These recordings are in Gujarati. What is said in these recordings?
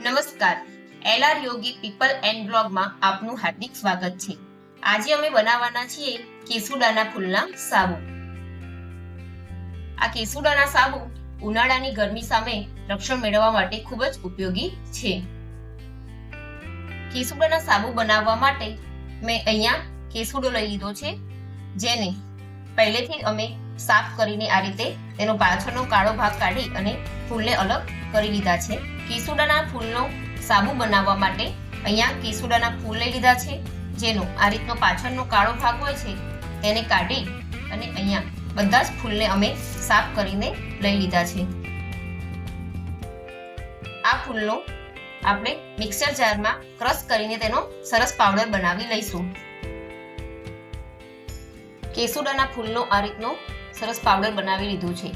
નમસ્કાર, એલઆર યોગી પીપલ એન્ડ બ્લોગમાં આપનું હાર્દિક સ્વાગત છે। આજે અમે બનાવવાના છીએ કેસુડાના ફૂલના સાબુ। આ કેસુડાના સાબુ ઉનાળાની ગરમી સામે રક્ષણ મેળવવા માટે ખૂબ જ ઉપયોગી છે। કેસુડાના સાબુ બનાવવા માટે મેં અહીંયા કેસુડો લઈ લીધો છે, જેને પહેલેથી અમે સાફ કરીને આ રીતે તેનો પાછળનો કાળો ભાગ કાઢી અને ફૂલને અલગ કરી લીધા છે। કેસુડાના ફૂલનો સાબુ બનાવવા માટે અહીંયા કેસુડાના ફૂલ લઈ લીધા છે, જેનો આ રીતનો પાછળનો કાળો ભાગ હોય છે તેને કાઢી અને અહીંયા બધા જ ફૂલને અમે સાફ કરીને લઈ લીધા છે। આ ફૂલનો આપણે મિક્સર જારમાં ક્રશ કરીને તેનો સરસ પાવડર બનાવી લઈશું। કેસુડાના ફૂલનો આ રીતનો સરસ પાવડર બનાવી લીધું છે।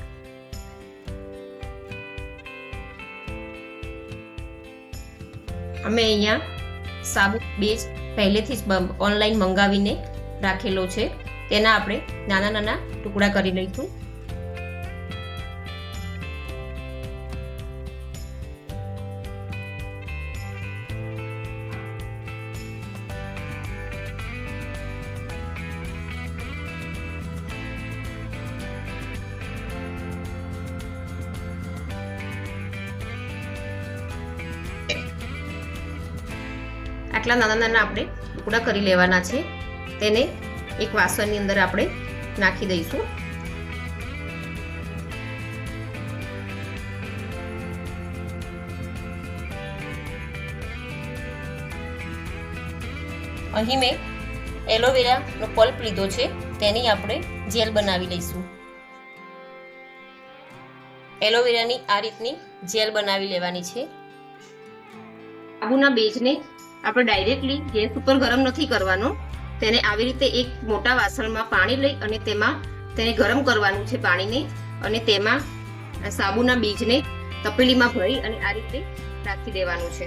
અમે અહીંયા સાબુ બેઝ પહેલેથી જ ઓનલાઈન મંગાવીને રાખેલો છે, તેના આપણે નાના નાના ટુકડા કરી લઈશું। આટલા નાના નાના આપણે ટુકડા કરી લેવાના છે, તેને એક વાસણની અંદર આપણે નાખી દઈશું। અહીં મેં એલોવેરાનો પલ્પ લીધો છે, તેની આપણે જેલ બનાવી લઈશું। એલોવેરાની આ રીતની જેલ બનાવી લેવાની છે। સાબુના બેઝને આપણે ડાયરેક્ટલી ગેસ ઉપર ગરમ નથી કરવાનો, તેને આવી રીતે એક મોટા વાસણમાં પાણી લઈ અને તેમાં તેને ગરમ કરવાનું છે પાણીને, અને તેમાં સાબુના બીજને તપેલીમાં ભરી અને આ રીતે રાખી દેવાનું છે।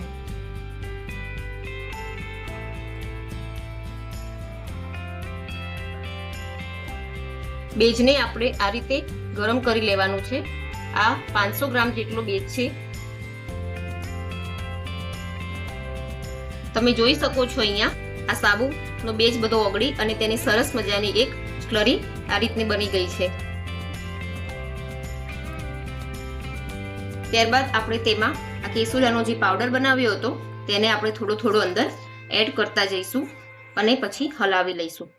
બેઝને આપણે આ રીતે ગરમ કરી લેવાનું છે। આ 500 ગ્રામ જેટલો બેઝ છે। તમે જોઈ શકો છો અહીંયા આ સાબુનો બેઝ બધો ઓગળી અને તેની સરસ મજાની એક સ્લરી આ રીતની બની ગઈ છે। ત્યારબાદ આપણે તેમાં આ કેસુડાનો જે પાવડર બનાવ્યો હતો તેને આપણે થોડો થોડો અંદર એડ કરતા જઈશું અને પછી હલાવી લઈશું।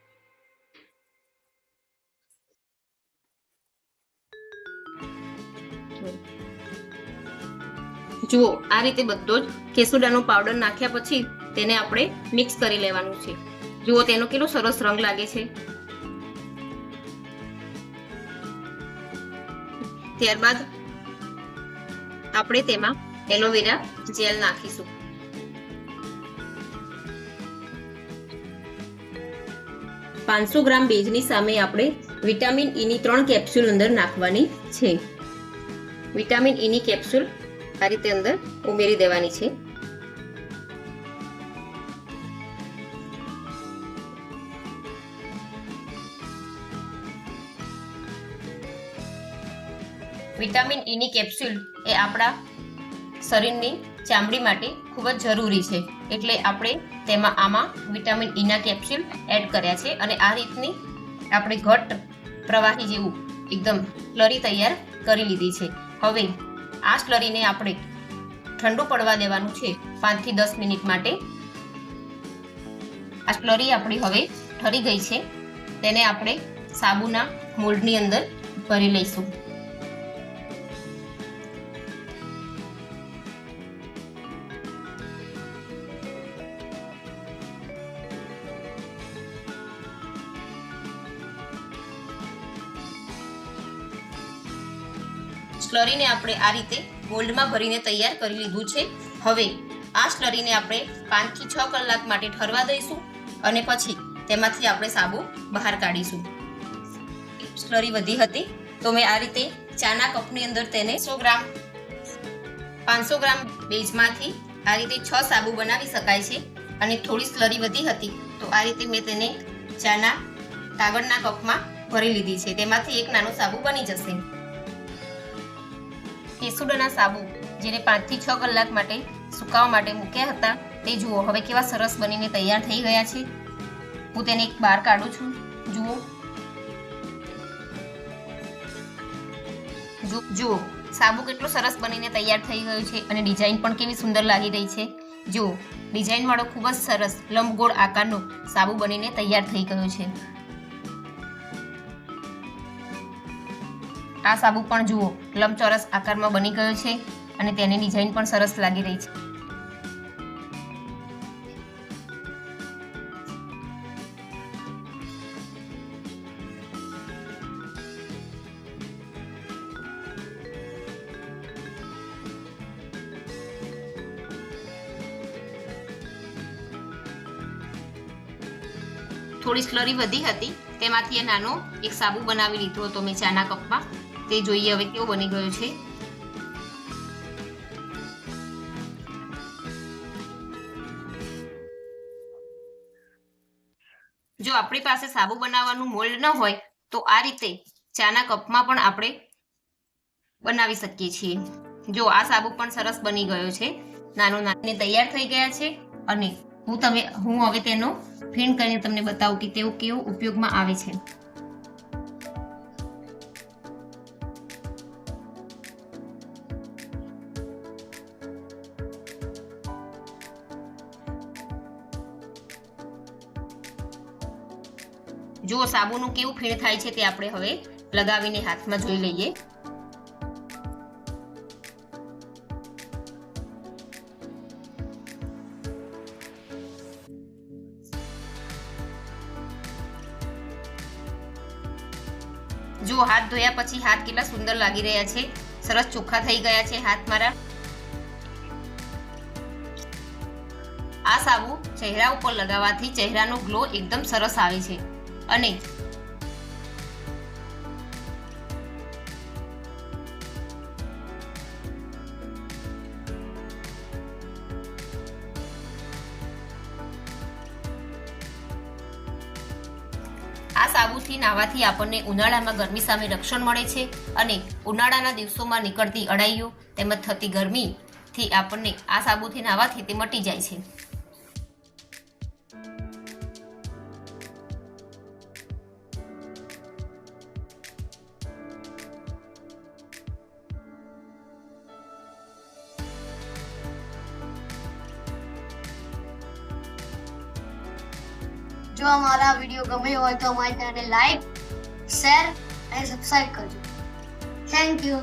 જુઓ, આ રીતે બધો જ કેસુડાનો પાવડર નાખ્યા પછી તેને આપણે મિક્સ કરી લેવાનું છે। જુઓ તેનો કેટલો સરસ રંગ લાગે છે। ત્યારબાદ આપણે તેમાં એલોવેરા જેલ નાખીશું। પાંચસો ગ્રામ બેઝની સામે આપણે વિટામિન ઈની 3 કેપ્સ્યુલ અંદર નાખવાની છે। વિટામિન ઈની કેપ્સ્યુલ આ રીતે અંદર ઉમેરી દેવાની છે। વિટામિન ઈની કેપ્સ્યુલ એ આપણા શરીરની ચામડી માટે ખૂબ જ જરૂરી છે, એટલે આપણે તેમાં આમાં વિટામિન ઈના કેપ્સ્યુલ એડ કર્યા છે અને આ રીતની આપણે ઘટ પ્રવાહી જેવું એકદમ સ્લરી તૈયાર કરી લીધી છે। હવે આ સ્લરીને આપણે ઠંડુ પડવા દેવાનું છે 5 થી 10 મિનિટ માટે। આ સ્લરી આપણી હવે ઠરી ગઈ છે, તેને આપણે સાબુના મોલ્ડની અંદર ભરી લઈશું। સ્લરીને આપણે આ રીતે મોલ્ડમાં ભરીને તૈયાર કરી લીધું છે। હવે આ સ્લરીને આપણે 5 થી 6 કલાક માટે ઠરવા દઈશું અને પછી તેમાંથી આપણે સાબુ બહાર કાઢીશું। સ્લરી વધી હતી તો મેં આ રીતે ચાના કપની અંદર તેને 500 ગ્રામ બેઝમાંથી આ રીતે 6 સાબુ બનાવી શકાય છે, અને થોડી સ્લરી વધી હતી તો આ રીતે મેં તેને ચાના કાગળના કપમાં ભરી લીધી છે, તેમાંથી એક નાનો સાબુ બની જશે। કેસુડાના સાબુ જેને 5 થી 6 કલાક માટે સુકાવા માટે મૂક્યા હતા તે જુઓ હવે કેવા સરસ બનીને તૈયાર થઈ ગયા છે. હું તેને એક બહાર કાઢું છું. જુઓ સાબુ કેટલો સરસ બનીને તૈયાર થઈ ગયો છે અને ડિઝાઇન પણ કેવી સુંદર લાગી રહી છે. જુઓ ડિઝાઇન વાળો ખૂબ જ સરસ લંબગોળ આકારનો સાબુ બનીને તૈયાર થઈ ગયો છે. આ સાબુ પણ જુઓ લંબચોરસ આકારમાં બની ગયો છે અને તેની ડિઝાઇન પણ સરસ લાગી રહી છે. થોડી સ્લરી વધી હતી તેમાંથી એ નાનો એક સાબુ બનાવી લીધો હતો મેં ચાના કપમાં. તે જોઈએ હવે કેવો બની ગયો છે. જો આપણી પાસે સાબુ બનાવવાનું મોલ્ડ ન હોય તો આ રીતે ચાના કપમાં પણ આપણે બનાવી શકીએ છીએ. જો આ સાબુ પણ સરસ બની ગયો છે. નાનો નાની તૈયાર થઈ ગયા છે અને હું હવે તેનો ફીણ કરીને તમને બતાવું કે તેઓ કેવો ઉપયોગમાં આવે છે. જો સાબુનું કેવું ફીણ થાય છે તે આપણે હવે લગાવીને હાથમાં જોઈ લઈએ. જો હાથ ધોયા પછી હાથ કેટલા સુંદર લાગી રહ્યા છે. સરસ ચોખ્ખા થઈ ગયા છે હાથ મારા. આ સાબુ ચહેરા ઉપર લગાવવાથી ચહેરાનો ગ્લો એકદમ સરસ આવે છે અને આ સાબુથી નાહવાથી આપણને ઉનાળામાં ગરમી સામે રક્ષણ મળે છે અને ઉનાળાના દિવસોમાં નીકળતી અળાઈઓ તેમજ થતી ગરમીથી આપણને આ સાબુથી નાહવાથી તે મટી જાય છે. જો અમારા વિડીયો ગમ્યો હોય તો અમારી ચેનલને લાઈક, શેર અને સબસ્ક્રાઇબ કરજો. Thank you.